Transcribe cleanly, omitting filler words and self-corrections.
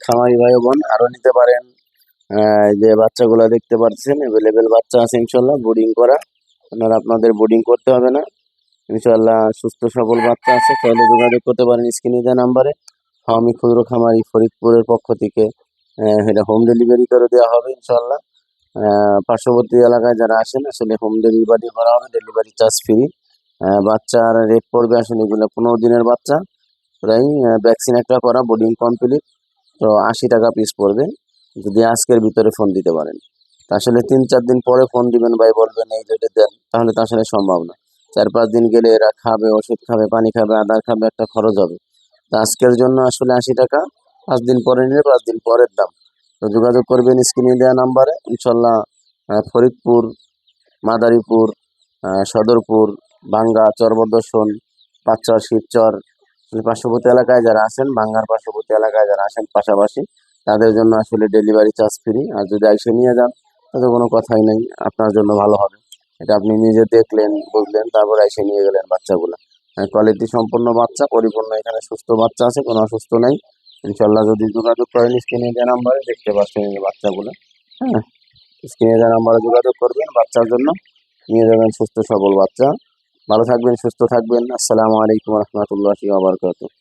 খামারি ভাই বোন আরো নিতে পারেন। এই যে বাচ্চাগুলো দেখতে পাচ্ছেন, অ্যাভেলেবেল বাচ্চা আছে ইনশাল্লাহ, বোর্ডিং করা। আপনারা আপনাদের বোর্ডিং করতে হবে না ইনশাল্লাহ। সুস্থ সবল বাচ্চা আছে, চাইলে যোগাযোগ করতে পারেন স্ক্রিনে দেওয়া নাম্বারে। আমি ক্ষুদ্র খামারি ফরিদপুরের পক্ষ থেকে এটা হোম ডেলিভারি করে দেওয়া হবে ইনশাল্লাহ। পার্শ্ববর্তী এলাকায় যারা আসেন আসলে হোম ডেলিভারি করা হবে, ডেলিভারি চার্জ ফ্রি। বাচ্চার রেট পড়বে আসলে এগুলো 15 দিনের বাচ্চা, প্রায় ভ্যাকসিন একটা করা, বোর্ডিং কমপ্লিট। তো 80 টাকা পিস পড়বে যদি আজকের ভিতরে ফোন দিতে পারেন। তা আসলে 3-4 দিন পরে ফোন দিবেন ভাই, বলবেন এই রেটে দেন, তাহলে তো আসলে সম্ভব না। 4-5 দিন গেলে এরা খাবে, ওষুধ খাবে, পানি খাবে, আদার খাবে, একটা খরচ হবে। তো আজকের জন্য আসলে 80 টাকা, 5 দিন পরে নিলে 5 দিন পরের দাম। তো যোগাযোগ করবেন স্ক্রিনে দেওয়া নাম্বারে ইনশাল্লাহ। ফরিদপুর, মাদারীপুর, সদরপুর, বাঙ্গা, চরবদ্দর্শন, পাঁচচর, শিবচর, পার্শ্ববর্তী এলাকায় যারা আছেন, বাঙ্গার পার্শ্ববর্তী এলাকায় যারা আছেন পাশাপাশি, তাদের জন্য আসলে ডেলিভারি চার্জ ফ্রি। আর যদি এসে নিয়ে যান তাতে কোনো কথাই নেই, আপনার জন্য ভালো হবে। এটা আপনি নিজে দেখলেন, বুঝলেন, তারপরে এসে নিয়ে গেলেন বাচ্চাগুলো। কোয়ালিটি সম্পন্ন বাচ্চা, পরিপূর্ণ এখানে সুস্থ বাচ্চা আছে, কোনো অসুস্থ নেই ইনশাল্লাহ। যদি যোগাযোগ করেন স্ক্রিনে যে নাম্বারে দেখতে পাচ্ছেন এই যে বাচ্চাগুলো, হ্যাঁ, স্ক্রিনে যে নাম্বারে যোগাযোগ করবেন বাচ্চার জন্য, নিয়ে যাবেন সুস্থ সবল বাচ্চা। ভালো থাকবেন, সুস্থ থাকবেন। আসসালামু আলাইকুম রহমতুল্লাহি ওয়া বারাকাতুহু।